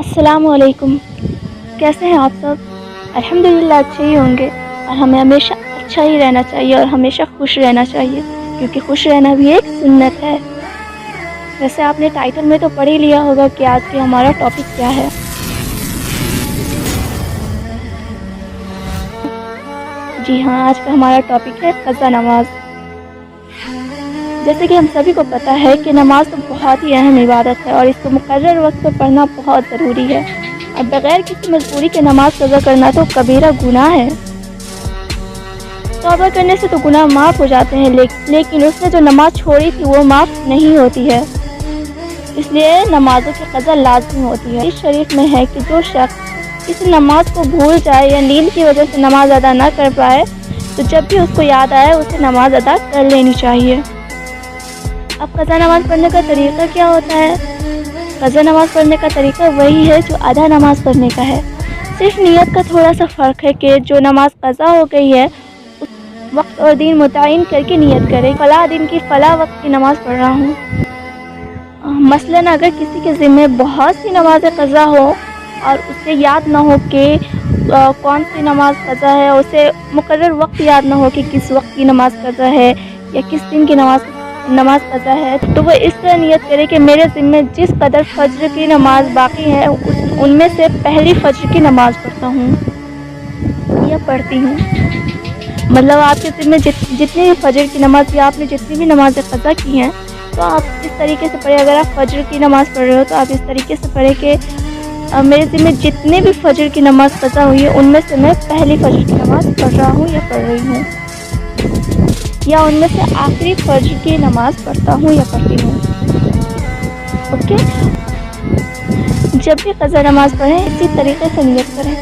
السلام علیکم، کیسے ہیں آپ سب؟ الحمدللہ اچھے ہی ہوں گے، اور ہمیں ہمیشہ اچھا ہی رہنا چاہیے اور ہمیشہ خوش رہنا چاہیے، کیونکہ خوش رہنا بھی ایک سنت ہے۔ ویسے آپ نے ٹائٹل میں تو پڑھ ہی لیا ہوگا کہ آج کے ہمارا ٹاپک کیا ہے۔ جی ہاں، آج کا ہمارا ٹاپک ہے قضا نماز۔ جیسے کہ ہم سبھی کو پتہ ہے کہ نماز تو بہت ہی اہم عبادت ہے اور اس کو مقرر وقت پر پڑھنا بہت ضروری ہے، اور بغیر کسی مجبوری کے نماز قضا کرنا تو کبیرہ گناہ ہے۔ توبہ کرنے سے تو گناہ معاف ہو جاتے ہیں، لیکن اس نے جو نماز چھوڑی تھی وہ معاف نہیں ہوتی ہے، اس لیے نمازوں کی قضا لازمی ہوتی ہے۔ اس شریف میں ہے کہ جو شخص کسی نماز کو بھول جائے یا نیند کی وجہ سے نماز ادا نہ کر پائے تو جب بھی اس کو یاد آئے اسے نماز ادا کر لینی چاہیے۔ اب قضا نماز پڑھنے کا طریقہ کیا ہوتا ہے؟ قضا نماز پڑھنے کا طریقہ وہی ہے جو ادا نماز پڑھنے کا ہے، صرف نیت کا تھوڑا سا فرق ہے کہ جو نماز قضا ہو گئی ہے اس وقت اور دن متعین کر کے نیت کرے، فلاں دن کی فلاں وقت کی نماز پڑھ رہا ہوں۔ مثلاً اگر کسی کے ذمہ بہت سی نمازیں قضا ہو اور اسے یاد نہ ہو کہ کون سی نماز قضا ہے، اسے مقرر وقت یاد نہ ہو کہ کس وقت کی نماز قضا ہے یا کس دن کی نماز قضا ہے، تو وہ اس طرح نیت کرے کہ میرے ذمہ جس قدر فجر کی نماز باقی ہے ان میں سے پہلی فجر کی نماز پڑھتا ہوں یا پڑھتی ہوں۔ مطلب آپ کے ذمہ جتنی بھی فجر کی نماز یا آپ نے جتنی بھی نمازیں قضا کی ہیں تو آپ اس طریقے سے پڑھیں۔ اگر آپ فجر کی نماز پڑھ رہے ہو تو آپ اس طریقے سے پڑھیں کہ میرے ذمہ جتنے بھی فجر کی نماز قضا ہوئی ہے ان میں سے میں پہلی فجر کی نماز پڑھ رہا ہوں یا پڑھ رہی ہوں، یا ان میں سے آخری فجر کی نماز پڑھتا ہوں یا پڑھتی ہوں۔ اوکے، جب بھی قضا نماز پڑھیں اسی طریقے سے نیت کریں۔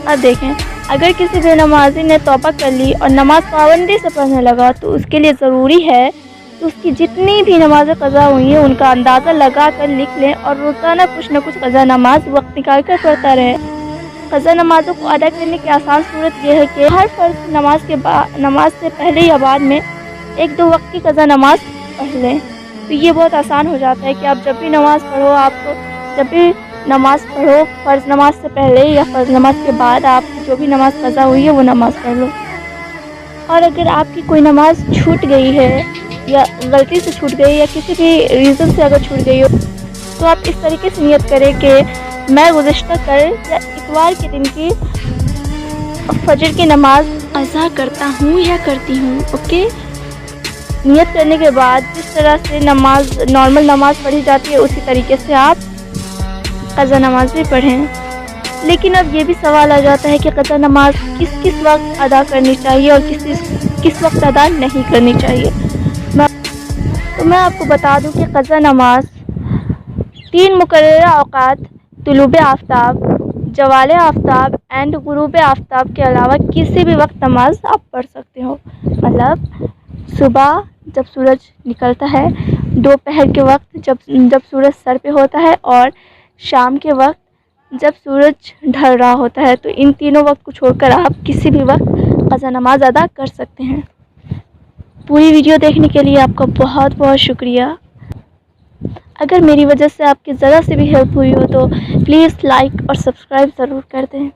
اب دیکھیں، اگر کسی بے نمازی نے توبہ کر لی اور نماز پابندی سے پڑھنے لگا تو اس کے لیے ضروری ہے کہ اس کی جتنی بھی نمازیں قضا ہوئی ہیں ان کا اندازہ لگا کر لکھ لیں اور روزانہ کچھ نہ کچھ قضا نماز وقت نکال کر پڑھتا رہے۔ قضا نمازوں کو ادا کرنے کی آسان صورت یہ ہے کہ ہر فرض نماز سے پہلے یا بعد میں 1-2 وقت کی قضا نماز پڑھ لیں، تو یہ بہت آسان ہو جاتا ہے کہ آپ جب بھی نماز پڑھو فرض نماز سے پہلے یا فرض نماز کے بعد آپ کی جو بھی نماز قضا ہوئی ہے وہ نماز پڑھ لو۔ اور اگر آپ کی کوئی نماز چھوٹ گئی ہے یا غلطی سے چھوٹ گئی یا کسی بھی ریزن سے اگر چھوٹ گئی ہو تو آپ اس طریقے سے نیت کریں کہ میں گزشتہ کل یا اتوار کے دن کی فجر کی نماز قضا کرتا ہوں یا کرتی ہوں۔ اوکے، نیت کرنے کے بعد جس طرح سے نارمل نماز پڑھی جاتی ہے اسی طریقے سے آپ قضا نماز بھی پڑھیں۔ لیکن اب یہ بھی سوال آ جاتا ہے کہ قضا نماز کس وقت ادا کرنی چاہیے اور کس وقت ادا نہیں کرنی چاہیے۔ تو میں آپ کو بتا دوں کہ قضا نماز 3 مقررہ اوقات طلوع آفتاب، زوال آفتاب اینڈ غروب آفتاب کے علاوہ کسی بھی وقت نماز آپ پڑھ سکتے ہو۔ مطلب صبح جب سورج نکلتا ہے، دوپہر کے وقت جب سورج سر پہ ہوتا ہے، اور شام کے وقت جب سورج ڈھل رہا ہوتا ہے، تو ان تینوں وقت کو چھوڑ کر آپ کسی بھی وقت قضا نماز ادا کر سکتے ہیں۔ پوری ویڈیو دیکھنے کے لیے آپ کا بہت بہت شکریہ۔ اگر میری وجہ سے آپ کی ذرا سے بھی ہیلپ ہوئی ہو تو پلیز لائک اور سبسکرائب ضرور کر دیں۔